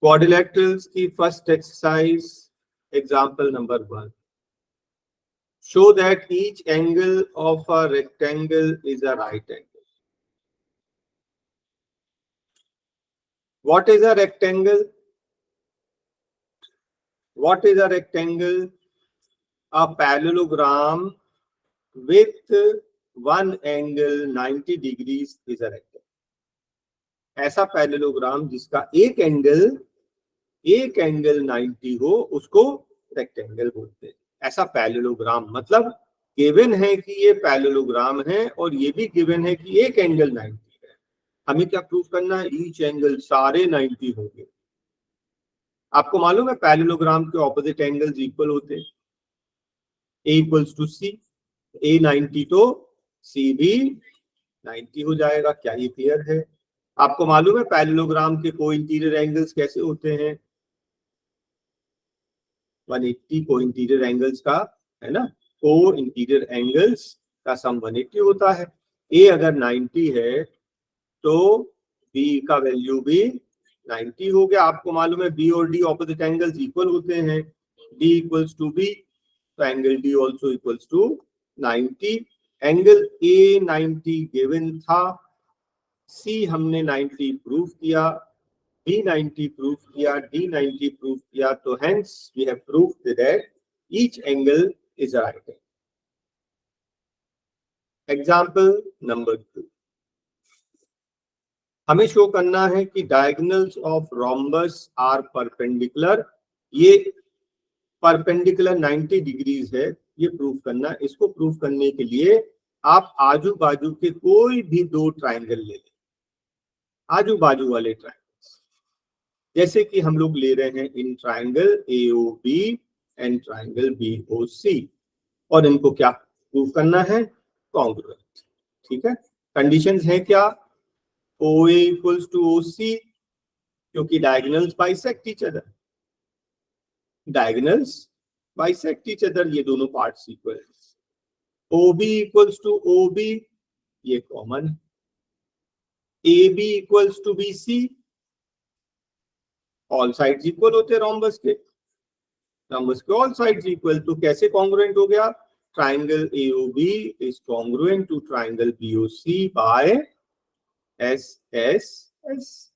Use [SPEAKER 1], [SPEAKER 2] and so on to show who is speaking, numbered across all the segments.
[SPEAKER 1] Quadrilaterals की first exercise example number 1. Show that each angle of a rectangle is a right angle. What is a rectangle? What is a rectangle? A parallelogram with one angle 90 degrees is a rectangle. ऐसा parallelogram जिसका एक angle 90 हो उसको rectangle बोलते हैं. ऐसा parallelogram मतलब given है कि ये पैरेललोग्राम है और ये भी गिवन है कि एक एंगल 90 है. हमें क्या प्रूफ करना है? ईच एंगल सारे 90 होंगे. आपको मालूम है पैरेललोग्राम के ऑपोजिट एंगल्स इक्वल होते हैं. ए इक्वल्स टू सी, ए 90 तो सी भी 90 हो जाएगा. क्या ये क्लियर है? आपको मालूम है पैरेललोग्राम के को इंटीरियर एंगल्स कैसे होते हैं? 180 को इंटीरियर एंगल्स का है ना, को इंटीरियर एंगल्स का सम 180 होता है. ए अगर 90 है तो बी का वैल्यू भी 90 हो गया. आपको मालूम है बी और डी ऑपोजिट एंगल्स इक्वल होते हैं. डी इक्वल्स टू बी तो angle D also equals to 90. Angle A 90 given था, सी हमने 90 प्रूफ किया, बी 90 प्रूफ किया, डी 90 प्रूफ किया. तो hence we have proved that each angle is a right angle. Example number 2. हमें show करना है कि diagonals of rhombus are perpendicular. ये परपेंडिकुलर 90 डिग्रीज है, ये प्रूफ करना. इसको प्रूफ करने के लिए आप आजू बाजू के कोई भी दो ट्राइंगल ले लें, आजू बाजू वाले ट्राइंगल्स. जैसे कि हम लोग ले रहे हैं in triangle AOB and triangle BOC, और इनको क्या प्रूफ करना है? कॉन्ग्रुएंट. ठीक है. कंडीशंस हैं क्या? OA इक्वल्स टू OC, क्योंकि diagonals bisect each other. Diagonals bisect each other, ये दोनों पार्ट्स इक्वल है. OB इक्वल्स टू OB, ये common. AB equals to BC, all sides equal होते हैं रोम्बस के. रोम्बस के ऑल साइड्स इक्वल, तो कैसे कॉन्ग्रुएंट हो गया? Triangle AOB is congruent to triangle BOC by SSS.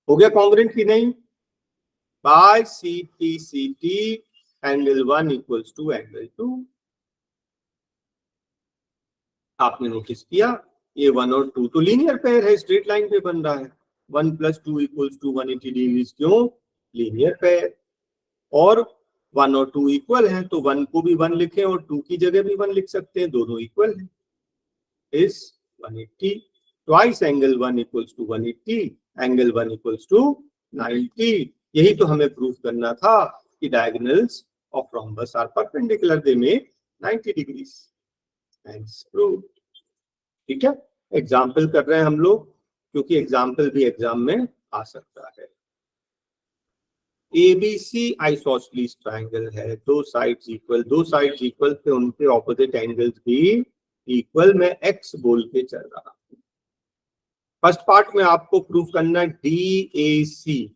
[SPEAKER 1] हो गया कॉन्ग्रुएंट कि नहीं? By CT angle 1 equals to angle 2. आपने नोटिस किया ये 1 और 2 तो लीनियर पेयर है, स्ट्रेट लाइन पे बन रहा है. 1 + 2 इक्वल्स टू 180 डिग्रीज. क्यों? Linear pair. और 1 और 2 इक्वल है तो 1 को भी 1 लिखें और 2 की जगह भी 1 लिख सकते हैं, दोनों इक्वल है. इस 180 twice angle 1 equals to 180, angle 1 equals to 90. यही तो हमें प्रूफ करना था कि diagonals of rhombus are perpendicular, they make 90 degrees. Thanks proof. ठीक है. एग्जाम्पल कर रहे हैं हम लोग क्योंकि एग्जाम्पल भी एग्जाम में आ सकता है. ABC आइसोसेलेस ट्राइंगल है, दो साइड्स इक्वल. दो साइड्स इक्वल थे, उनके ऑपोजिट एंगल्स भी इक्वल. मैं X बोल के चल रहा हूं. फर्स्ट पार्ट में आपको प्रूफ करना है DAC.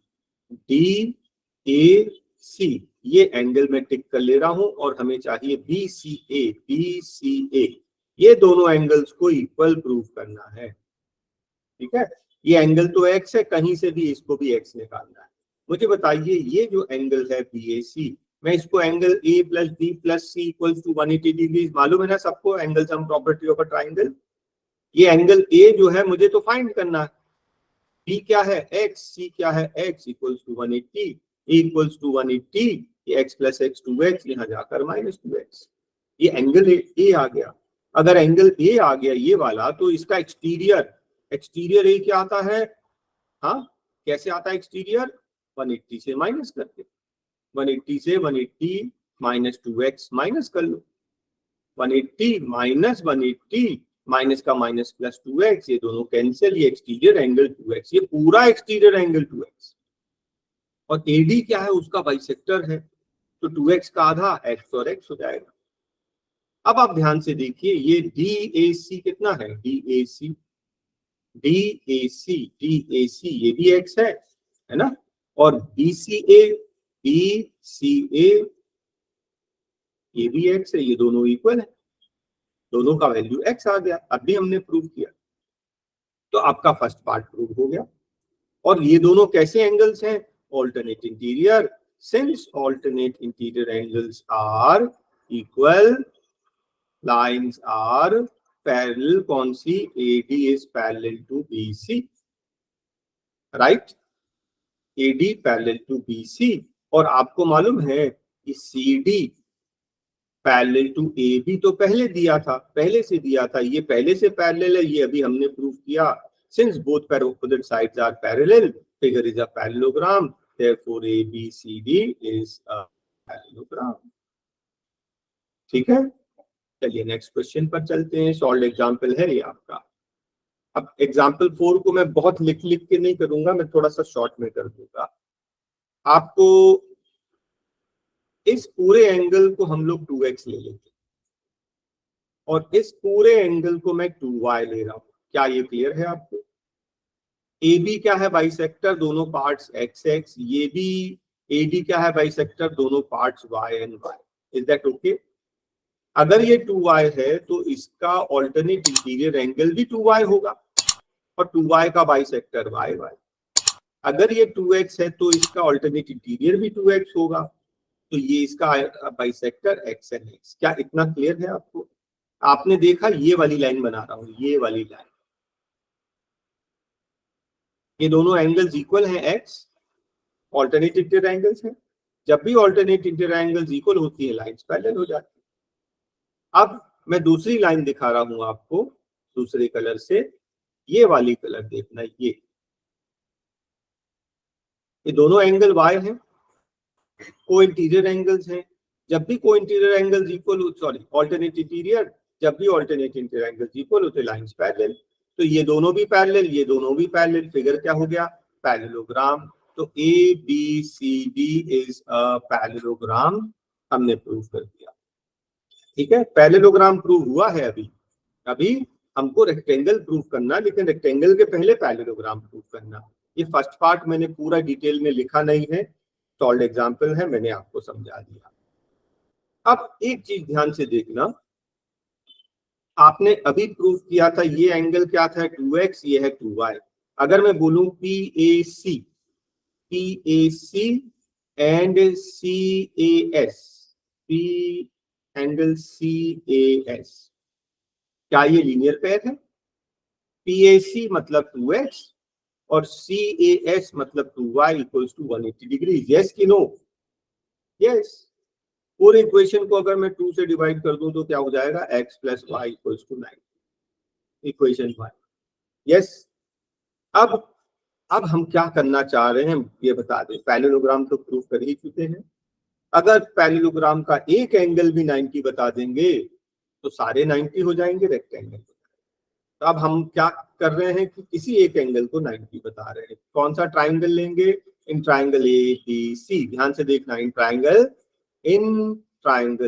[SPEAKER 1] DAC ये एंगल में टिक कर ले रहा हूं और हमें चाहिए BCA. BCA ये दोनों एंगल्स को इक्वल प्रूफ करना है. ठीक है. ये एंगल तो X है, कहीं से भी इसको भी X निकालना है. मुझे बताइए ये जो एंगल है BAC, मैं इसको angle A + B + C equals to 180 degree मालूम है ना सबको, angle sum property of a triangle. ये एंगल A जो है मुझे तो फाइंड करना है. B क्या है? X. C क्या है? X equals to 180. A equals to 180, ये X + X 2X, यहाँ जाकर -2X. ये एंगल A आ गया. अगर एंगल A आ गया ये वाला, तो इसका एक्सटीरियर A क्या आता है? हाँ, कैसे आता है एक्सटीरियर? 180 से माइनस करके. 180 से 180 -2X माइनस कर लो. 180 माइनस 180 माइनस का माइनस +2X, ये दोनों कैंसिल. ये एक्सटीरियर एंगल 2X, ये पूरा एक्सटीरियर एंगल 2X. और AD क्या है? उसका बाइसेक्टर है, तो 2X का आधा X और X हो जाएगा. अब आप ध्यान से देखिए ये DAC कितना है? DAC ये भी X है ना. और BCA ये भी x है, ये दोनों इक्वल है, दोनों का वैल्यू x आ गया, अभी हमने प्रूव किया। तो आपका फर्स्ट पार्ट प्रूव हो गया। और ये दोनों कैसे एंगल्स हैं? Alternate interior. Since alternate interior angles are equal, lines are parallel, कौन सी? AD is parallel to BC, right? AD parallel to BC। और आपको मालूम है कि CD पैरेलल टू AB तो पहले दिया था, पहले से दिया था, ये पहले से पैरेलल है, ये अभी हमने प्रूव किया। Since both opposite sides are parallel, figure is a parallelogram, therefore ABCD is a parallelogram। ठीक है, चलिए नेक्स्ट क्वेश्चन पर चलते हैं। सॉल्व एग्जांपल है ये आपका। अब एग्जांपल 4 को मैं बहुत लिख के नहीं करूंगा, मैं थोड़ा सा शॉर्ट में कर दूंगा। आपको इस पूरे एंगल को हम लोग 2x ले लेते और इस पूरे एंगल को मैं 2y ले रहा हूं। क्या ये क्लियर है आपको? AB क्या है? बाइसेक्टर, दोनों पार्ट्स x x। ये भी AD क्या है? बाइसेक्टर, दोनों parts y and y। Is that okay? अगर ये 2y है तो इसका ऑल्टरनेट इंटीरियर एंगल भी 2y होगा और 2y का बाइसेक्टर y y। अगर ये 2x है तो इसका ऑल्टरनेट इंटीरियर भी 2x होगा, तो ये इसका बाइसेक्टर x and x। क्या इतना क्लियर है आपको? आपने देखा, ये वाली लाइन बना रहा हूं, ये वाली लाइन, ये दोनों एंगल्स इक्वल हैं x, ऑल्टरनेट इंटीरियर एंगल्स हैं। जब भी ऑल्टरनेट इंटीरियर एंगल्स इक्वल होती है, लाइंस पैरेलल हो जाती है। अब मैं दूसरी लाइन दिखा रहा हूं आपको दूसरे कलर से, ये वाली कलर देखना, ये दोनों एंगल y हैं, को इंटीरियर एंगल्स हैं। जब भी को interior angles equal, sorry alternate interior, जब भी ऑल्टरनेट इंटीरियर एंगल्स इक्वल होते लाइंस पैरेलल। तो ये दोनों भी पैरेलल, ये दोनों भी पैरेलल, फिगर क्या हो गया? पैरेललोग्राम। तो ABCD इज अ पैरेललोग्राम, हमने प्रूव कर दिया। ठीक है, पैरेललोग्राम प्रूव हुआ है। अभी हमको रेक्टेंगल प्रूव करना, लेकिन रेक्टेंगल के पहले पैरेललोग्राम प्रूव करना। ये फर्स्ट पार्ट मैंने पूरा डिटेल में लिखा नहीं है, सॉल्व एग्जांपल है, मैंने आपको समझा दिया। अब एक चीज ध्यान से देखना, आपने अभी प्रूव किया था ये एंगल क्या था? 2x, ये है 2y। अगर मैं बोलूं PAC and CAS, P angle CAS, क्या ये लीनियर पेयर है? PAC मतलब 2x और CAS मतलब 2y equals to 180 degree. Yes कि नो? यस। पूरे इक्वेशन को अगर मैं 2 से डिवाइड कर दूं तो क्या हो जाएगा? x plus Y equals to 9, equation 1। Yes. अब हम क्या करना चाह रहे हैं ये बता दें। पैरेललोग्राम तो प्रूव कर ही चुके हैं। अगर पैरेललोग्राम का एक एंगल भी 90 बता देंगे तो सारे 90 हो जाएंगे रेक्टेंगल। तो अब हम क्या कर रहे हैं कि किसी एक एंगल को 90 बता रहे हैं। कौन सा ट्राइंगल लेंगे? In triangle ABC। ध्यान से देखना, इन ट्राइंगल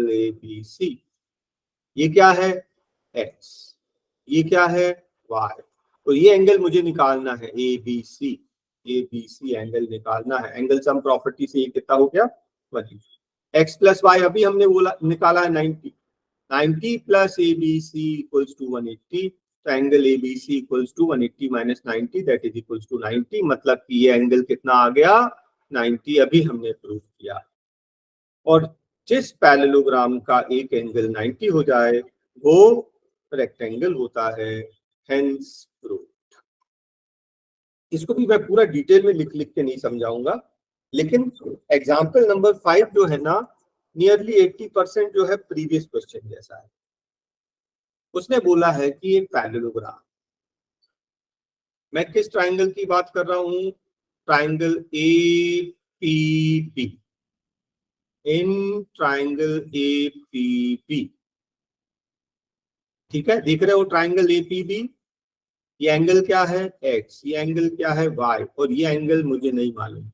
[SPEAKER 1] ABC। ये क्या है? x, ये क्या है? y। तो ये एंगल मुझे निकालना है, ABC एंगल निकालना है। एंगल सम प्रॉपर्टी से ये कितना हो गया? 180। x प्लस वाई अभी हमने बोला निकाला है 90 प्लस ABC इक्वल्स टू 180। तो angle ABC equals to 180 minus 90, that is equals to 90। मतलब कि ये एंगल कितना आ गया? 90। अभी हमने प्रूव किया। और जिस पैरेललोग्राम का एक एंगल 90 हो जाए वो रेक्टेंगल होता है, हेंस प्रूव्ड। इसको भी मैं पूरा डिटेल में लिख के नहीं समझाऊंगा, लेकिन एग्जांपल नंबर 5 जो है ना, नियरली 80% जो है प्रीवियस क्वेश्चन जैसा है। उसने बोला है कि एक पैरेललोग्राम, मैं किस ट्राइंगल की बात कर रहा हूं? Triangle APB। In triangle APB, ठीक है, देख रहे हो ट्राइंगल APB। ये एंगल क्या है? x, ये एंगल क्या है? y, और ये एंगल मुझे नहीं मालूम।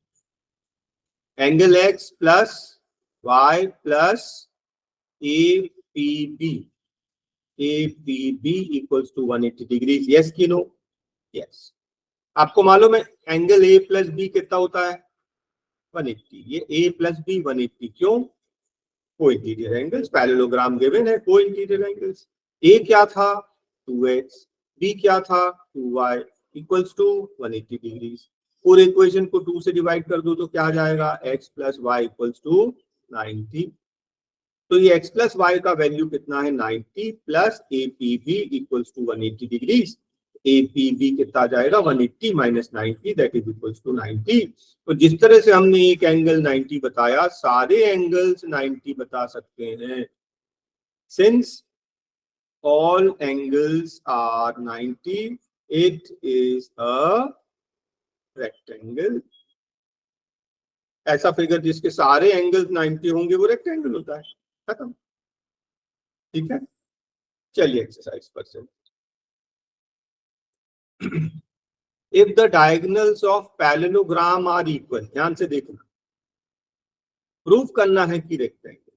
[SPEAKER 1] Angle x plus y plus APB equals to 180 degree. Yes कि नो? यस। आपको मालूम है एंगल A प्लस B कितना होता है? 180, ये a प्लस बी 180, क्यों? को इंटीरियर एंगल्स, पैरेललोग्राम गिवन है, को इंटीरियर एंगल्स। a क्या था 2x, b क्या था 2y इक्वल्स टू 180 डिग्री। पूरे इक्वेशन को 2 से डिवाइड कर दो तो क्या आ जाएगा, x plus Y equals to 90। तो ये x प्लस वाई का वैल्यू कितना है 90 plus A P B equals to 180 degree. A P B कितना आ जाएगा 180 minus 90 that is equals to 90। तो जिस तरह से हमने एक एंगल 90 बताया, सारे एंगल्स 90 बता सकते हैं। Since all angles are 90, it is a rectangle। ऐसा फिगर जिसके सारे एंगल्स 90 होंगे वो रेक्टेंगल होता है, खत्म। ठीक है, चलिए एक्सरसाइज पर से। If the diagonals of parallelogram are equal, ध्यान से देखना, प्रूव करना है कि रेक्टेंगल,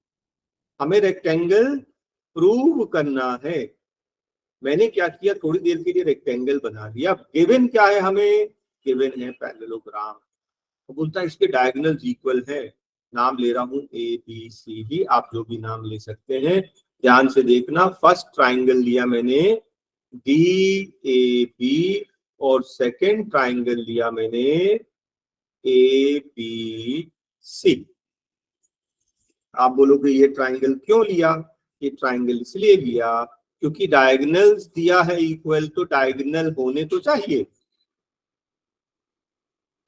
[SPEAKER 1] हमें रेक्टेंगल प्रूव करना है। मैंने क्या किया, थोड़ी देर के लिए रेक्टेंगल बना दिया। गिवन क्या है हमें, गिवन है पैरेललोग्राम। तो बोलता है इसके डायगोनल्स इक्वल है, नाम ले रहा हूं ए बी सी डी, आप जो भी नाम ले सकते हैं। ध्यान से देखना, फर्स्ट ट्राइंगल लिया मैंने डी ए बी और सेकंड ट्राइंगल लिया मैंने ए बी सी। आप बोलोगे ये ट्राइंगल क्यों लिया, ये ट्राइंगल इसलिए लिया क्योंकि डायगोनल्स दिया है इक्वल, तो डायगोनल होने तो चाहिए।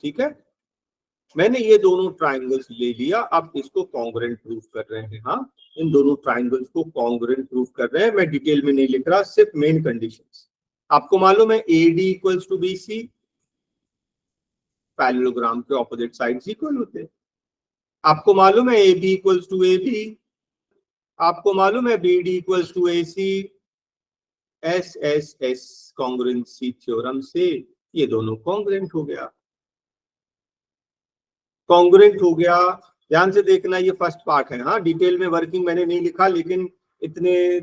[SPEAKER 1] ठीक है, मैंने ये दोनों ट्राइंगल्स ले लिया, अब इसको कॉन्ग्रुएंट प्रूफ कर रहे हैं। हाँ, इन दोनों ट्राइंगल्स को कॉन्ग्रुएंट प्रूफ कर रहे हैं। मैं डिटेल में नहीं लिख रहा, सिर्फ मेन कंडीशंस। आपको मालूम है A D equals to B C, parallelogram के ऑपोजिट साइड्स इक्वल होते हैं। आपको मालूम है A B equals to A B, आपको मालूम है B D equals to A C. S S S congruency theorem से ये दोनों कॉन्ग्रुएंट हो गया, कॉन्ग्रुएंट हो गया। ध्यान से देखना, ये फर्स्ट पार्ट है। हाँ, डिटेल में वर्किंग मैंने नहीं लिखा, लेकिन इतने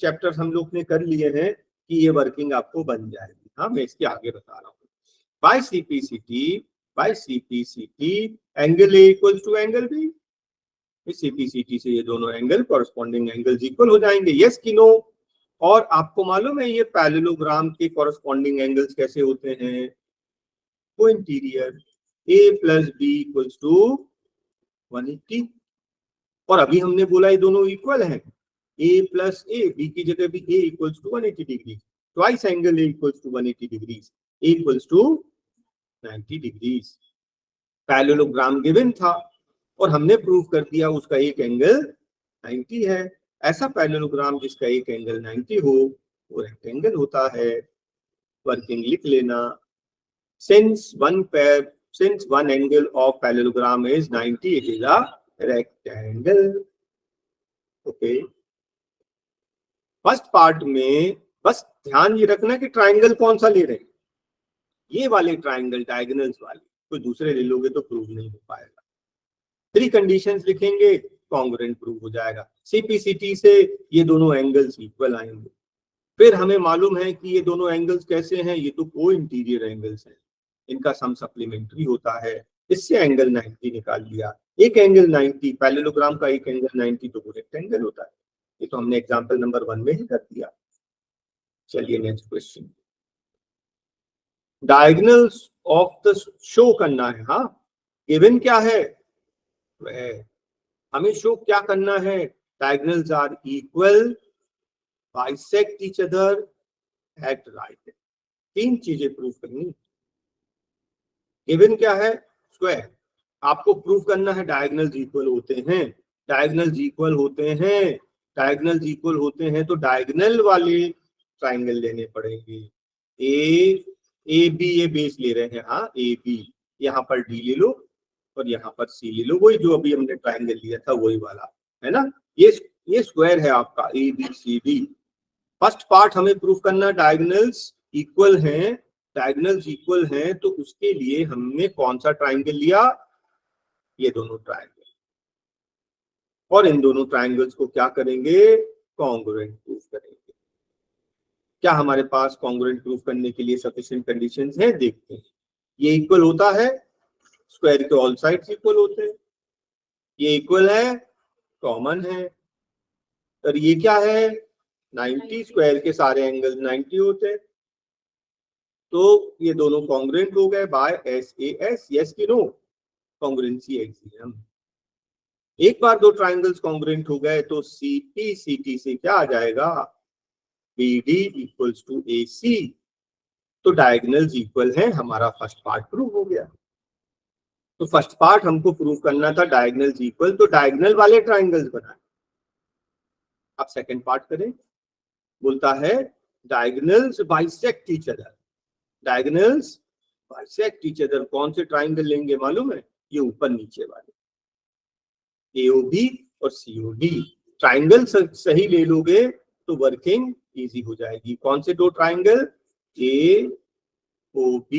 [SPEAKER 1] चैप्टर्स हम लोग ने कर लिए हैं कि ये वर्किंग आपको बन जाएगी। हाँ, मैं इसके आगे बता रहा हूँ। By CPCT angle A equals to angle B. इस सीपीसीटी से ये दोनों एंगल कॉरस्पॉन्डिंग एंगल्स इक्वल हो जाएंगे, यस कि नो? और आपको मालूम है ये पैरेललोग्राम के कॉरस्पॉन्डिंग एंगल्स कैसे होते हैं, को इंटीरियर। a प्लस बी इक्वल्स टू 180, और अभी हमने बोला ये दोनों इक्वल हैं, a प्लस ए, बी की जगह भी a equals to 180 degree, twice angle a equals to 180 degree, a equals to 90 degree. Parallelogram given था और हमने प्रूव कर दिया उसका एक एंगल 90 है। ऐसा पैरेललोग्राम जिसका एक एंगल 90 हो वो रेक्टेंगल होता है। वर्किंग लिख लेना, since one angle of parallelogram is 90, it is a rectangle. Okay. First part में बस ध्यान ये रखना कि ट्राइंगल कौन सा ले रहे हैं, ये वाले ट्राइंगल डायगोनल्स वाले, कोई दूसरे ले लोगे तो प्रूव नहीं हो पाएगा। 3 कंडीशंस लिखेंगे, कॉन्ग्रुएंट प्रूव हो जाएगा। सीपीसीटी से ये दोनों एंगल्स इक्वल आएंगे। फिर हमें मालूम है कि ये दोनों एंगल्स कैसे हैं, ये तो को इंटीरियर एंगल्स हैं, इनका सम सप्लीमेंट्री होता है। इससे एंगल 90 निकाल लिया। एक एंगल 90, पैरेललोग्राम का एक एंगल 90, तो वो रेक्टेंगल होता है। ये तो हमने एग्जांपल नंबर 1 में ही कर दिया। चलिए next question, diagonals of the show करना है। हाँ, गिवन क्या है, हमें शो क्या करना है, diagonals are equal, bisect each other at right. 3 चीजें प्रूव करनी। गिवन क्या है, स्क्वायर। आपको प्रूव करना है डायगोनल्स इक्वल होते हैं, डायगोनल्स इक्वल होते हैं, डायगोनल्स इक्वल होते हैं, तो डायगोनल वाले ट्राइंगल लेने पड़ेंगे। ए बी ये बेस ले रहे हैं। हाँ, ए बी, यहाँ पर डी ले लो और यहाँ पर सी ले लो, वही जो अभी हमने ट्राइंगल लिया था वही वाला है ना। ये स्क्वायर है आपका A B C D. First part हमें प्रूव करना डायगोनल्स इक्वल हैं, डायगोनल्स इक्वल हैं, तो उसके लिए हमने कौन सा ट्राइंगल लिया, ये दोनों ट्राइंगल, और इन दोनों ट्राइंगल्स को क्या करेंगे, कॉन्ग्रुएंट प्रूफ करेंगे। क्या हमारे पास कॉन्ग्रुएंट प्रूफ करने के लिए सफिशिएंट कंडीशंस हैं, देखते हैं। ये इक्वल होता है, स्क्वायर के ऑल साइड्स इक्वल होते हैं, ये इक्वल है, कॉमन है। और ये क्या है, 90, स्क्वायर के सारे एंगल 90 होते हैं, तो ये दोनों कॉन्ग्रुएंट हो गए बाय SAS। यस कि नो, कॉन्ग्रुएंसी एक्सियम। एक बार दो ट्राइंगल्स कॉन्ग्रुएंट हो गए तो CPCT से क्या आ जाएगा, BD इक्वल्स टू AC। तो डायगोनल्स इक्वल है, हमारा फर्स्ट पार्ट प्रूव हो गया। तो फर्स्ट पार्ट हमको प्रूव करना था डायगोनल्स इक्वल, तो डायगोनल वाले ट्राइंगल्स बनाए। अब सेकंड पार्ट करें, बोलता है diagonals bisect each other. Diagonals bisect each other, कौन से ट्राइंगल लेंगे मालूम है, ये ऊपर नीचे वाले AOB और COD। ट्राइंगल सही ले लोगे तो वर्किंग इजी हो जाएगी। कौन से दो ट्राइंगल, AOB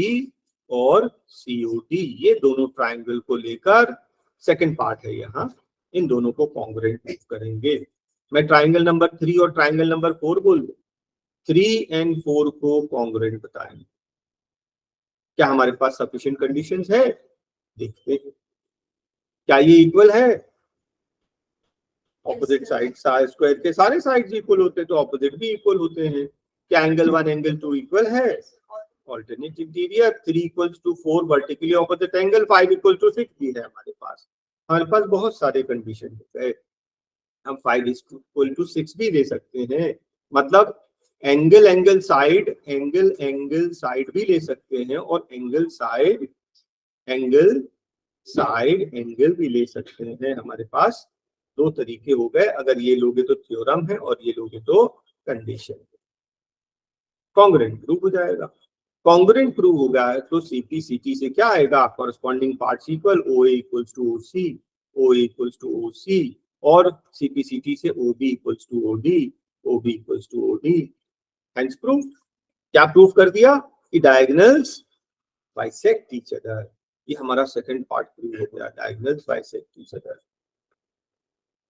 [SPEAKER 1] और COD, ये दोनों ट्राइंगल को लेकर सेकंड पार्ट है यहाँ, इन दोनों को कॉन्ग्रुएंट प्रूव करेंगे। मैं ट्राइंगल नंबर 3 और ट्राइंगल नंबर 4 बोल दूं, 3 और 4 को कॉन्ग्रुएंट बताएंगे। क्या हमारे पास सफिशिएंट कंडीशंस है, देखते हैं। क्या ये इक्वल है, ऑपोजिट साइड स्क्वायर के सारे साइड्स इक्वल होते हैं तो ऑपोजिट भी इक्वल होते हैं। क्या एंगल 1 एंगल 2 इक्वल है, alternate interior. 3 equals to 4 vertically opposite angle, 5 equal to 6 भी है हमारे पास। हमारे पास बहुत सारे कंडीशन है, हम 5 इक्वल टू 6 भी दे सकते हैं। मतलब angle angle side, angle angle side भी ले सकते हैं, और angle side angle side angle भी ले सकते हैं। हमारे पास दो तरीके हो गए, अगर ये लोगे तो थ्योरम है और ये लोगे तो कंडीशन है। कॉन्ग्रुएंट प्रूव हो जाएगा। कॉन्ग्रुएंट प्रूव होगा तो CPCT से क्या आएगा, corresponding parts equal, OA equals to OC, OA equals to OC, और CPCT से OB equals to OD, OB equals to OD। Hence prove. क्या प्रूव कर दिया कि डायगोनल्स बाइसेक्ट ईच अदर। ये हमारा सेकंड पार्ट प्रूव हो गया, डायगोनल्स बाइसेक्ट ईच अदर।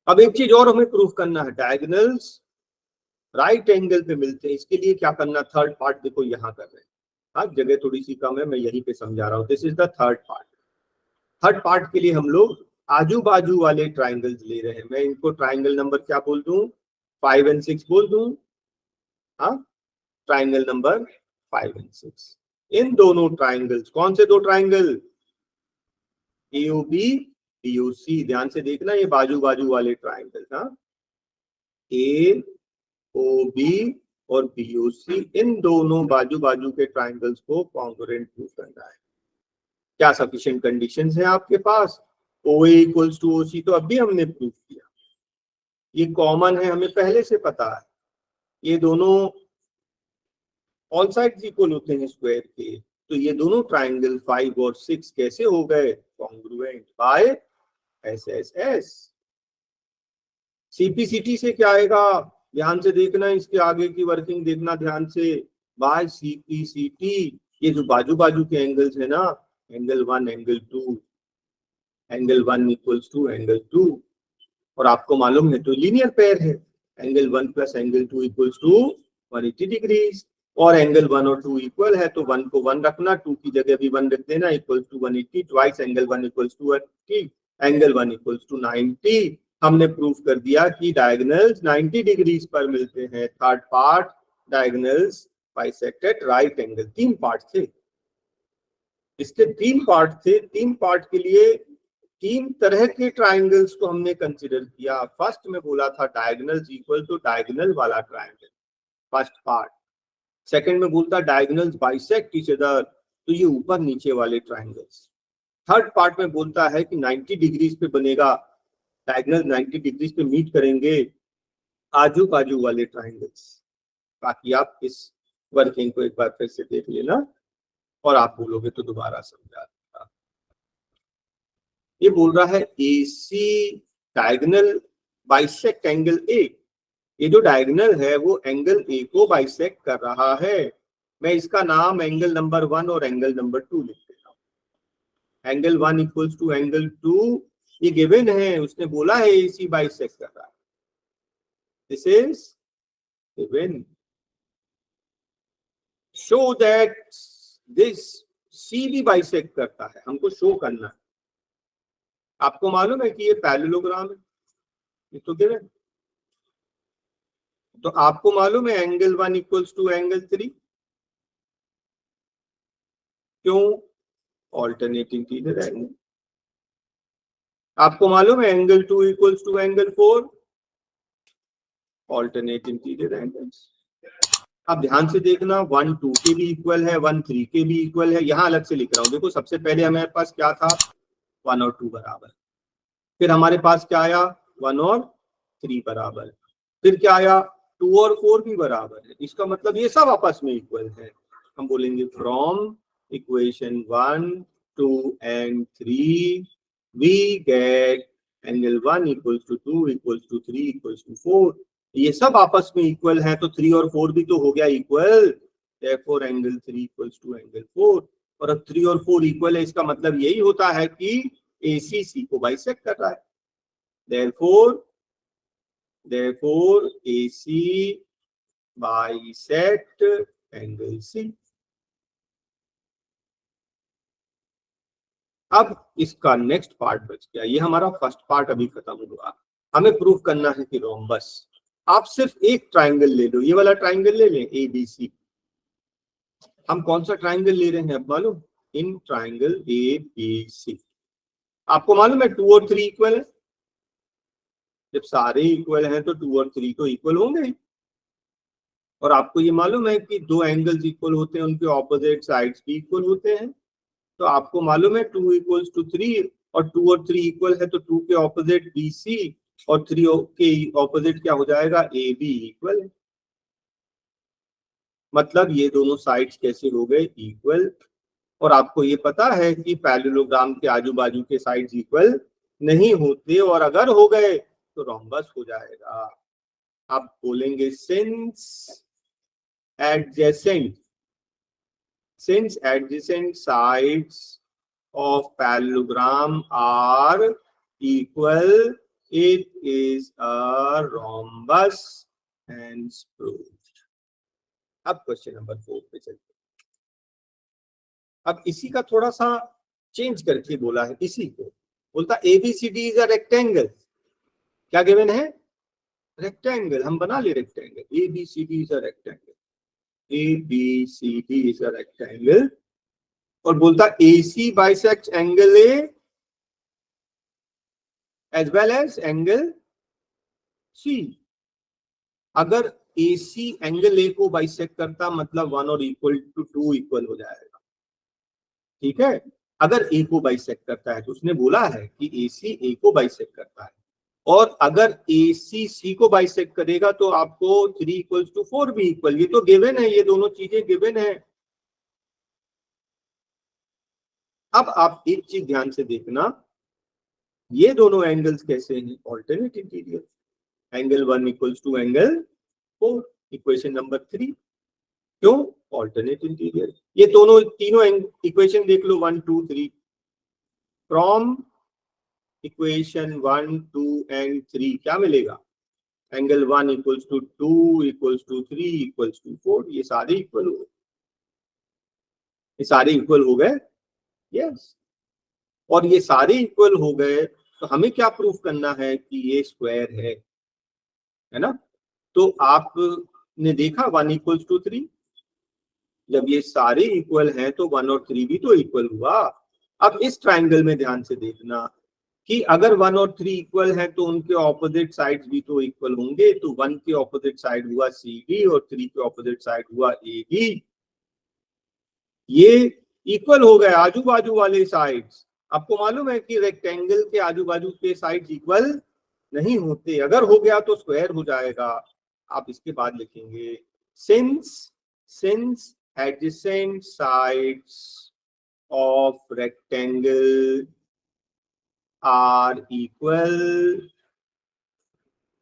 [SPEAKER 1] अब एक चीज और हमें प्रूव करना है, डायगोनल्स राइट एंगल पे मिलते हैं। इसके लिए क्या करना, थर्ड पार्ट देखो यहाँ कर रहे हैं। हाँ, जगह थोड़ी सी कम है, मैं यहीं पे समझा रहा हूँ। This is the third part. Third part के लिए हम लोग आजू बाजू वाले ट्राइंगल्स ले रहे हैं। मैं इनको ट्राइंगल नंबर क्या बोल दूं, 5 और 6 बोल दूं। हाँ, ट्राइंगल नंबर 5 और 6। इन दोनों ट्राइंगल्स, कौन से दो ट्राइंगल, AOB BOC। ध्यान से देखना, ये बाजू बाजू वाले ट्राइंगल। हाँ, AOB और BOC, इन दोनों बाजू बाजू के ट्राइंगल्स को कॉन्ग्रुएंट प्रूव करना है। क्या सफिशिएंट कंडीशंस है आपके पास, OA इक्वल्स टू OC तो अभी हमने प्रूव किया, ये कॉमन है, हमें पहले से पता है। ये दोनों ऑल साइड्स इक्वल होते हैं स्क्वायर के, तो ये दोनों ट्राइंगल 5 और 6 कैसे हो गए, कॉन्ग्रुएंट बाय SSS। CPCT से क्या आएगा, ध्यान से देखना, इसके आगे की वर्किंग देखना ध्यान से। बाय CPCT, ये जो बाजू बाजू के एंगल्स है ना, angle 1 angle 2, angle 1 equals to angle 2, और आपको मालूम है तो लीनियर पेयर है, angle 1 plus angle 2 equals to 180 degrees, और एंगल 1 और 2 इक्वल है तो 1 को 1 रखना, 2 की जगह भी 1 रख देना, equals to 180, twice angle 1 equals to 80, angle 1 equals to 90। हमने प्रूफ कर दिया कि डायगोनल्स 90 डिग्रीज पर मिलते हैं। Third part, diagonals bisected right angle. 3 part थे इसके, 3 पार्ट थे। 3 पार्ट के लिए 3 तरह के ट्राइंगल्स को हमने कंसिडर किया। फर्स्ट में बोला था डायगोनल्स इक्वल टू डायगोनल वाला ट्राइंगल, फर्स्ट पार्ट। सेकंड में बोलता डायगोनल्स बाइसेक्ट ईच अदर, तो ये ऊपर नीचे वाले ट्राइंगल्स। थर्ड पार्ट में बोलता है कि 90 डिग्रीज पे बनेगा, डायगोनल 90 डिग्रीज पे मीट करेंगे आजू बाजू वाले ट्राइंगल्स। बाकी आप इस वर्किंग को एक बार फिर से देख लेना और आप बोलोगे तो दोबारा समझा दूंगा। ये बोल रहा है AC diagonal bisect angle A। ये जो डायगोनल है वो एंगल A को बाइसेक्ट कर रहा है। मैं इसका नाम एंगल नंबर 1 और एंगल नंबर 2 लिख देता हूँ। एंगल 1 इक्वल्स टू एंगल 2, ये गिवन है, उसने बोला है AC बाइसेक्ट कर रहा है, this is given. Show that this C भी बाइसेक्ट करता है, हमको शो करना है। आपको मालूम है कि ये पैरेललोग्राम है, ये तो गिवन। तो आपको मालूम है एंगल 1 इक्वल्स टू एंगल 3, क्यों? Alternating interior angle. आपको मालूम है angle 2 equals to angle 4, alternate interior angles. अब ध्यान से देखना, 1 2 के भी इक्वल है, 1 3 के भी इक्वल है। यहां अलग से लिख रहा हूं, देखो सबसे पहले हमारे पास क्या था, 1 और 2 बराबर। फिर हमारे पास क्या आया, 1 और 3 बराबर। फिर क्या आया, 2 और 4 भी बराबर है। इसका मतलब ये सब आपस में इक्वल है। हम बोलेंगे from equation 1 2 and 3 we get angle 1 equals to 2 equals to 3 equals to 4। ये सब आपस में इक्वल है, तो 3 और 4 भी तो हो गया equal, therefore angle 3 equals to angle 4। और अब 3 और 4 इक्वल है, इसका मतलब यही होता है कि AC C को बाइसेक्ट कर रहा है। therefore AC bisect angle C। अब इसका नेक्स्ट पार्ट बच गया, ये हमारा फर्स्ट पार्ट अभी खत्म हुआ। हमें प्रूव करना है कि रोम्बस। आप सिर्फ एक ट्राइंगल ले लो, ये वाला ट्राइंगल ले लें ABC। हम कौन सा ट्राइंगल ले रहे हैं अब मालूम, इन ट्राइंगल ABC। आपको मालूम है 2 और 3 इक्वल है। जब सारे इक्वल हैं तो 2 और 3 तो इक्वल होंगे। और आपको ये मालूम है कि दो एंगल्स इक्वल होते हैं, उनके ऑपोजिट साइड्स भी इक्वल होते हैं। तो आपको मालूम है 2 इक्वल्स टू 3, और 2 और 3 इक्वल है तो 2 के ऑपोजिट BC और 3 के ऑपोजिट क्या हो जाएगा, AB इक्वल है। मतलब ये दोनों साइड्स कैसे हो गए, इक्वल। और आपको ये पता है कि पैरेललोग्राम के आजू बाजू के साइड्स इक्वल नहीं होते, और अगर हो गए तो रोम्बस हो जाएगा। आप बोलेंगे since adjacent sides of parallelogram are equal, it is a rhombus and proved। अब क्वेश्चन नंबर 4 पे चलते हैं। अब इसी का थोड़ा सा चेंज करके बोला है, इसी को बोलता ABCD इज अ रेक्टेंगल। क्या गिवन है, रेक्टेंगल। हम बना ले rectangle, ABCD is a rectangle, ABCD is a rectangle. और बोलता AC bisect angle A as well as angle C। अगर AC एंगल A को बाइसेक्ट करता, मतलब 1 और इक्वल टू 2 इक्वल हो जाएगा। ठीक है, अगर A को बाइसेक्ट करता है तो उसने बोला है कि AC A को बाइसेक्ट करता है। और अगर AC C को बाइसेक्ट करेगा तो आपको 3 इक्वल्स टू 4 भी इक्वल, ये तो गिवन है, ये दोनों चीजें गिवन है। अब आप एक चीज ध्यान से देखना, ये दोनों एंगल्स कैसे हैं, alternate interior. Angle 1 equals to angle 4, equation number 3। क्यों, ऑल्टरनेट इंटीरियर। ये दोनों तीनों इक्वेशन देख लो, 1 2 3। फ्रॉम इक्वेशन 1 2 एंड 3 क्या मिलेगा, angle 1 equals to 2 equals to 3 equals to 4। ये सारे इक्वल हो गए, ये सारे इक्वल हो गए, यस। और ये सारे इक्वल हो गए तो हमें क्या प्रूफ करना है कि ये स्क्वायर है ना। तो आपने देखा 1 इक्वल्स टू 3, जब ये सारे इक्वल हैं तो 1 और 3 भी तो इक्वल हुआ। अब इस ट्राइंगल में ध्यान से देखना कि अगर 1 और 3 इक्वल हैं तो उनके ऑपोजिट साइड्स भी तो इक्वल होंगे। तो 1 के ऑपोजिट साइड हुआ CD और 3 के ऑपोजिट साइड हुआ AB। ये इक्वल हो गए आजू बाजू वाले साइड्स। आपको मालूम है कि रेक्टेंगल के आजू बाजू के साइड्स इक्वल नहीं होते, अगर हो गया तो स्क्वायर हो जाएगा। आप इसके बाद लिखेंगे since adjacent sides of rectangle are equal,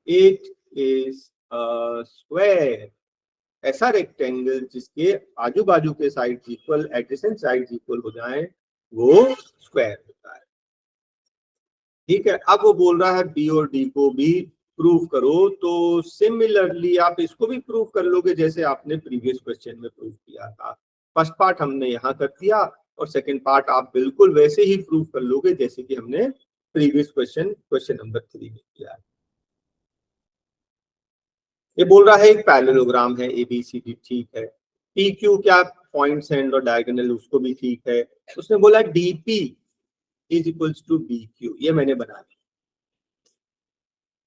[SPEAKER 1] it is a square. ऐसा रेक्टेंगल जिसके आजू बाजू के sides equal, adjacent sides equal हो जाएं, वो स्क्वायर होता है। ठीक है, अब वो बोल रहा है B और D को भी प्रूव करो। तो सिमिलरली आप इसको भी प्रूव कर लोगे जैसे आपने प्रीवियस क्वेश्चन में प्रूव किया था। फर्स्ट पार्ट हमने यहाँ कर दिया और सेकंड पार्ट आप बिल्कुल वैसे ही प्रूव कर लोगे जैसे कि हमने प्रीवियस क्वेश्चन नंबर 3 में किया है। ये बोल रहा है एक पैरेललोग्राम है ABCD, ठीक है। PQ क्या पॉइंट्स हैं और डायगोनल, उसको भी ठीक है। उसने बोला DP is equals to BQ, ये मैंने बना दिया।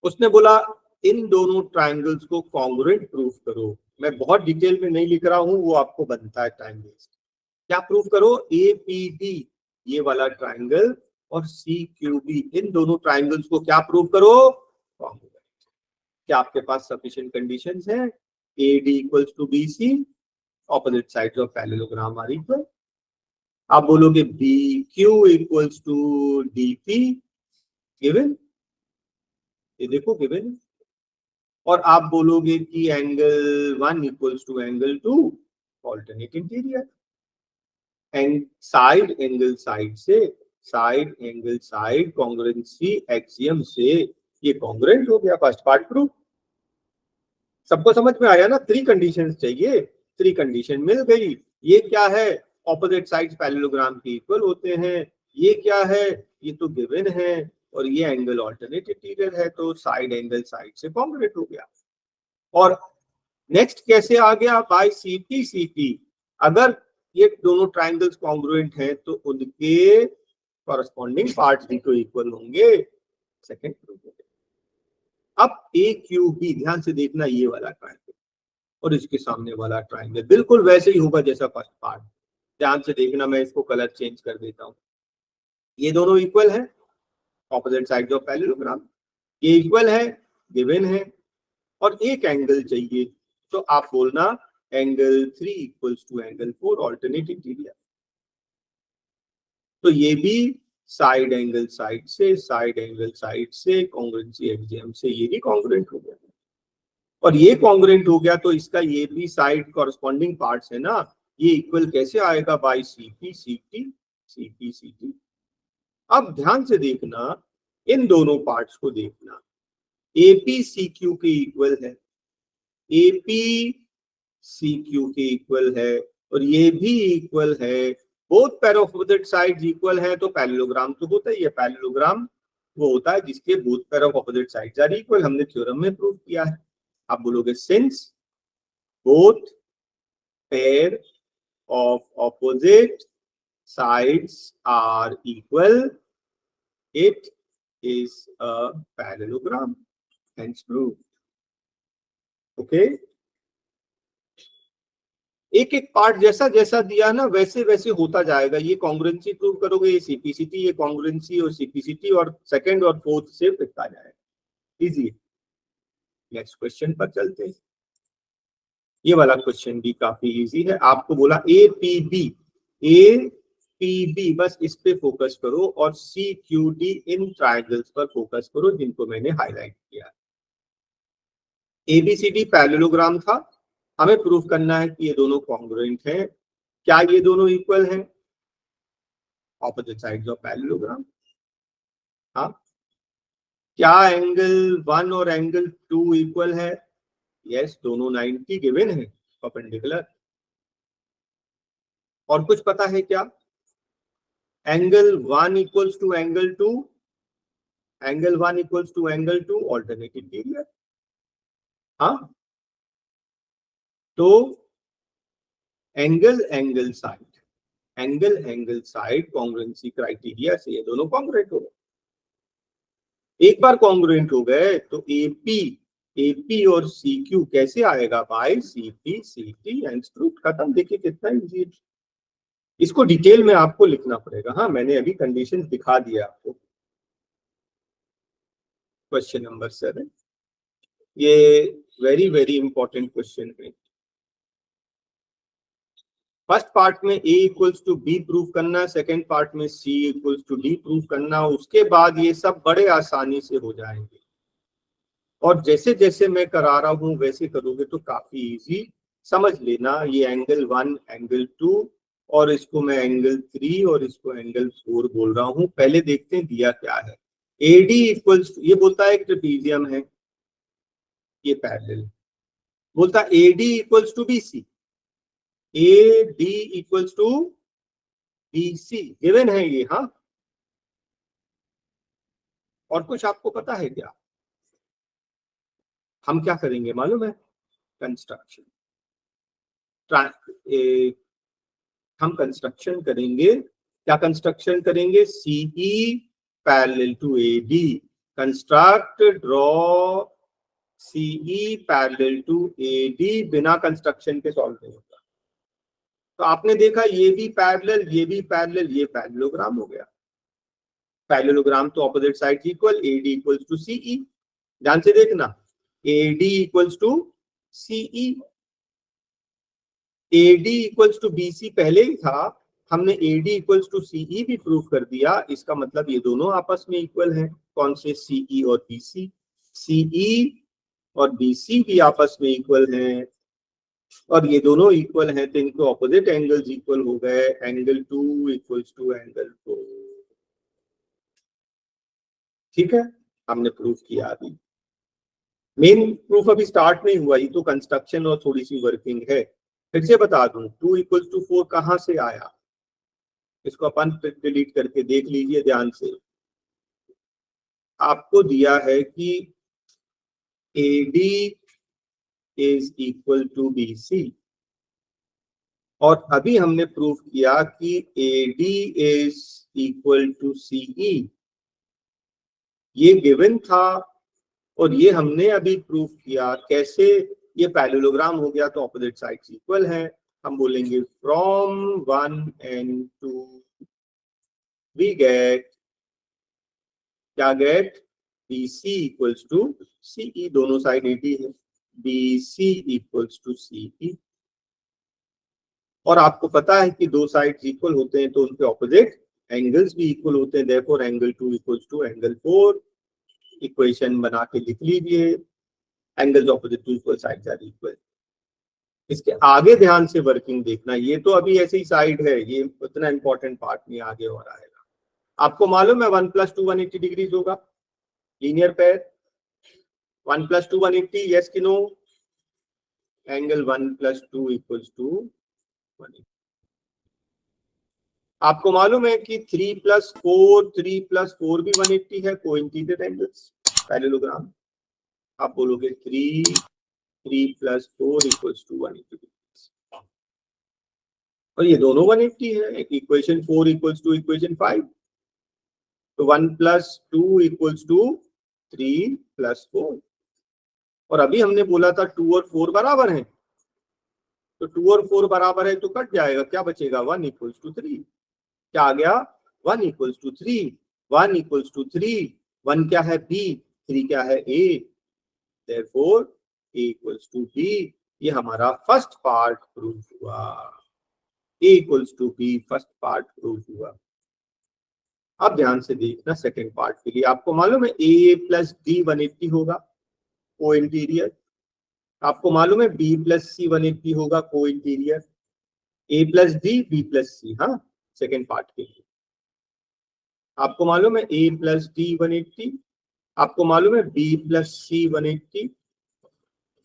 [SPEAKER 1] उसने बोला इन दोनों ट्रायंगल्स को कॉन्ग्रुएंट प्रूफ करो। मैं बहुत डिटेल में नहीं लिख रहा हूं, वो आपको बनता है टाइम वेस्ट। क्या प्रूफ करो? APD ये वाला ट्रायंगल और CQB, इन दोनों ट्रायंगल्स को क्या प्रूव करो? कॉन्ग्रुएंट। क्या आपके पास सफिशिएंट कंडीशंस है? AD equals to BC, opposite sides of parallelogram are equal. आप बोलोगे BQ equals to DP, given, ये देखो गिवन। और आप बोलोगे कि angle 1 equals to angle 2, alternate interior. And side angle side से, side angle side congruency axiom से ये कॉन्ग्रुएंट हो गया। First part proof. सबको समझ में आया ना? 3 कंडीशंस चाहिए, 3 कंडीशन मिल गई। ये क्या है? ऑपोजिट साइड्स पैरेललोग्राम के इक्वल होते हैं। ये क्या है? ये तो गिवन है। और ये एंगल ऑल्टरनेट इंटीरियर है, तो साइड एंगल साइड से कॉन्ग्रुएंट हो गया। और नेक्स्ट कैसे आ गया? बाय CP अगर ये दोनों ट्रायंगल्स कॉन्ग्रुएंट हैं तो उनके कॉरस्पॉन्डिंग पार्ट्स भी तो इक्वल होंगे। सेकंड प्रूफ हो गया। अब AQB ध्यान से देखना, ये वाला ट्रायंगल और इसके सामने वाला ट्रायंगल बिल्कुल वैसे ही होगा जैसा फर्स्ट पार्ट। ध्यान से देखना, मैं इसको कलर चेंज कर देता हूँ। ये दोनों इक्वल है, ऑपोजिट साइड्स ऑफ पैरेललोग्राम। ये इक्वल है, गिवन है। और एक एंगल चाहिए, तो आप बोलना angle 3 equals to angle 4, alternate interior. तो ये भी साइड एंगल साइड से, साइड एंगल साइड से कॉन्ग्रुएंसी एक्सियम से ये भी कॉन्ग्रुएंट हो गया। और ये कॉन्ग्रुएंट हो गया तो इसका ये भी साइड कॉरस्पॉन्डिंग पार्ट्स है ना, ये इक्वल कैसे आएगा? बाय CP अब ध्यान से देखना, इन दोनों पार्ट्स को देखना। APCQ के इक्वल है, APCQ के इक्वल है, और ये भी इक्वल है। Both pair of opposite sides equal है, तो पैरेललोग्राम तो होता ही है। पैरेललोग्राम वो होता है जिसके both pair of opposite sides are equal, हमने थ्योरम में प्रूव किया है। आप बोलोगे since both pair of opposite sides are equal, it is a parallelogram, hence proved. Okay, एक एक पार्ट जैसा जैसा दिया ना वैसे वैसे होता जाएगा। ये कॉन्ग्रुएंसी प्रूव करोगे, ये CPCT, ये कॉन्ग्रुएंसी और CPCT, और सेकंड और फोर्थ से फिफ्थ आ जाएगा। इजी। नेक्स्ट क्वेश्चन पर चलते हैं। ये वाला क्वेश्चन भी काफी इजी है। आपको बोला APB बस इस पे फोकस करो, और CQD इन ट्रायंगल्स पर फोकस करो जिनको मैंने हाईलाइट किया। ABCD पैरेललोग्राम था, हमें प्रूफ करना है कि ये दोनों कॉन्ग्रुएंट हैं। क्या ये दोनों इक्वल हैं? Opposite sides of parallelogram. हाँ। क्या एंगल 1 और एंगल 2 इक्वल है? यस, दोनों 90 गिवन है, परपेंडिकुलर। और कुछ पता है क्या? Angle 1 equals to angle 2, angle 1 equals to angle 2, alternate interior. हाँ, तो angle angle side, angle angle side congruency criteria से ये दोनों कॉन्ग्रुएंट हो गए। एक बार कॉन्ग्रुएंट हो गए तो AP और CQ कैसे आएगा? बाय CPCT एंड प्रूफ, खत्म। देखिए कितना इजी है। इसको डिटेल में आपको लिखना पड़ेगा। हाँ, मैंने अभी कंडीशन दिखा दिया आपको। क्वेश्चन नंबर 7, ये वेरी वेरी इंपॉर्टेंट क्वेश्चन है। फर्स्ट पार्ट में A equals to B proof करना, सेकेंड पार्ट में C equals to D proof करना। उसके बाद ये सब बड़े आसानी से हो जाएंगे, और जैसे जैसे मैं करा रहा हूं वैसे करोगे तो काफी इजी। समझ लेना, ये एंगल 1, एंगल 2, और इसको मैं एंगल 3 और इसको एंगल 4 बोल रहा हूं। पहले देखते हैं दिया क्या है। AD इक्वल्स, ये बोलता है ट्रेपीजियम है, ये पैरेलल। बोलता है AD equals to BC, AD equals to BC given है ये। हाँ, और कुछ आपको पता है क्या? हम क्या करेंगे मालूम है? कंस्ट्रक्शन, हम कंस्ट्रक्शन करेंगे। क्या कंस्ट्रक्शन करेंगे? CE parallel to AD, construct draw CE parallel to AD. बिना कंस्ट्रक्शन के सॉल्व नहीं होगा। तो आपने देखा ये भी पैरेलल, ये भी पैरेलल, ये पैरेललोग्राम हो गया। पैरेललोग्राम तो opposite side equal, AD equals to CE. ध्यान से देखना, AD equals to CE, AD equals to BC पहले ही था, हमने एडी इक्वल्स टू सीई भी प्रूव कर दिया। इसका मतलब ये दोनों आपस में इक्वल हैं। कौन से? सीई और बीसी। सीई और बीसी भी आपस में इक्वल हैं, और ये दोनों इक्वल हैं तो इनके ऑपोजिट एंगल्स इक्वल हो गए। Angle 2 equals to angle 4। ठीक है, हमने प्रूफ किया। अभी मेन प्रूफ अभी स्टार्ट नहीं हुआ, ये तो कंस्ट्रक्शन और थोड़ी सी वर्किंग है। फिर से बता दूं, 2 इक्वल्स टू 4 कहां से आया? इसको अपन डिलीट करके देख लीजिए ध्यान से। आपको दिया है कि AD is equal to BC, और अभी हमने प्रूफ किया कि AD is equal to CE। ये गिवन था और ये हमने अभी प्रूफ किया। कैसे? ये पैरेललोग्राम हो गया तो ऑपोजिट साइड्स इक्वल हैं। हम बोलेंगे फ्रॉम 1 and 2 वी गेट, क्या get? BC equals to CE, दोनों साइड 80 है, BC इक्वल्स टू CE। और आपको पता है कि दो साइड्स इक्वल होते हैं तो उनके ऑपोजिट एंगल्स भी इक्वल होते हैं। Therefore angle 2 equals to angle 4। Equation बना के लिख लीजिए, angles opposite to equal sides are equal. इसके आगे ध्यान से वर्किंग देखना, ये तो अभी ऐसी ही साइड है, ये उतना इंपॉर्टेंट पार्ट नहीं आगे हो रहा है। आपको मालूम है 1 + 2 180 डिग्रीज होगा, लीनियर पेयर। 1 + 2 180, यस कि नो? Angle 1 + 2 equals to 180। आपको मालूम है कि 3 + 4 भी 180 है, कोइंसिडेंट एंगल्स, पैरेललोग्राम। आप बोलोगे 3 + 4 इक्वल्स टू 180, और ये दोनों 180 है। इक्वेशन 4 इक्वल्स टू इक्वेशन 5, तो 1 + 2 इक्वल्स टू 3 + 4। और अभी हमने बोला था 2 और 4 बराबर हैं, तो 2 और 4 बराबर है तो कट जाएगा, क्या बचेगा? 1 इक्वल्स टू 3। क्या आ गया? 1 इक्वल्स टू 3। 1 इक्वल्स टू 3, 1 क्या है? B, 3 क्या है? A। Therefore A equals to B। ये हमारा फर्स्ट पार्ट प्रूफ हुआ। A equals to B first part proof हुआ। अब ध्यान से देखना सेकंड पार्ट के लिए। आपको मालूम है A + D 180 होगा, को इंटीरियर। आपको मालूम है B + C 180 होगा, को interior. A + D B + C, हाँ, सेकेंड पार्ट के लिए। आपको मालूम है A + D 180, आपको मालूम है B + C 180।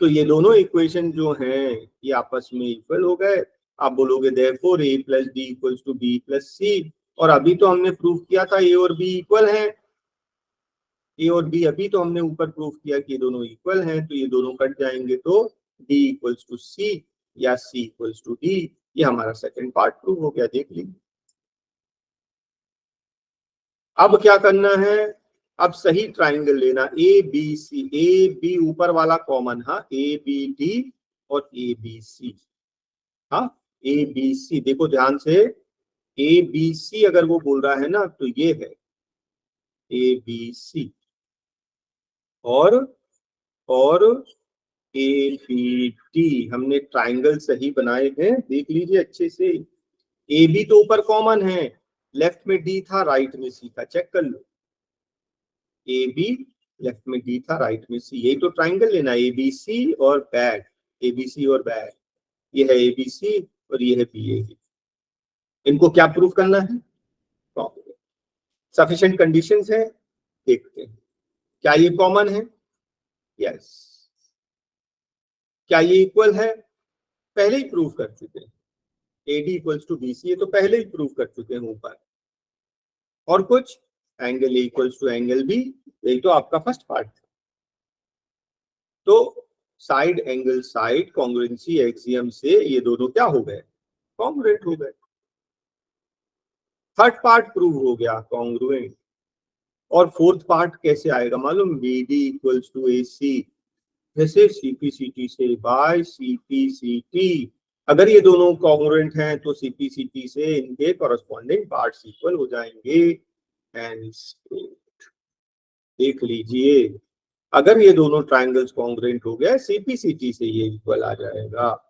[SPEAKER 1] तो ये दोनों इक्वेशन जो हैं ये आपस में इक्वल हो गए। आप बोलोगे therefore A + D equals to B + C। और अभी तो हमने प्रूफ किया था A और B इक्वल हैं। A और B अभी तो हमने ऊपर प्रूफ किया कि ये दोनों इक्वल हैं, तो ये दोनों कट जाएंगे तो D इक्वल्स टू C या C इक्वल्स टू D। ये हमारा सेकंड पार्ट प्रूफ हो गया, देख लीजिए। अब क्या करना है? अब सही ट्राइंगल लेना, ABC। AB ऊपर वाला कॉमन, हाँ, ABD और ABC, हाँ, ABC। देखो ध्यान से, ABC अगर वो बोल रहा है ना तो ये है ABC, और ABD। हमने ट्राइंगल सही बनाए हैं, देख लीजिए अच्छे से। AB तो ऊपर कॉमन है, लेफ्ट में D था, राइट में C था, चेक कर लो। AB लेफ्ट में D था, राइट में C, यही तो ट्राइंगल लेना, ABC और बैक, ABC और बैक। ये है ABC और ये है BAB। इनको क्या प्रूफ करना है? सफिशिएंट कंडीशंस है, देखते हैं। क्या ये कॉमन है? यस। क्या ये इक्वल है? पहले ही प्रूफ कर चुके हैं। AD इक्वल्स टू BC, ये तो पहले ही प्रूफ कर चुके हैं ऊपर। और कुछ? Angle equals to angle B, यही तो आपका फर्स्ट पार्ट था। तो side angle side congruency axiom से ये दोनों क्या हो गए, कॉन्ग्रुएंट हो गए। थर्ड पार्ट प्रूव हो गया कॉन्ग्रुएंट। और फोर्थ पार्ट कैसे आएगा मालूम, B D equals to A सी, जैसे सीपीसीटी से बाय सीपीसीटी। अगर ये दोनों कॉन्ग्रुएंट हैं तो सीपीसीटी से इनके कॉरस्पॉन्डिंग पार्ट्स इक्वल हो जाएंगे। एंड देख लीजिए, अगर ये दोनों ट्रायंगल्स कॉन्ग्रुएंट हो गए सीपीसीटी से ये इक्वल आ जाएगा।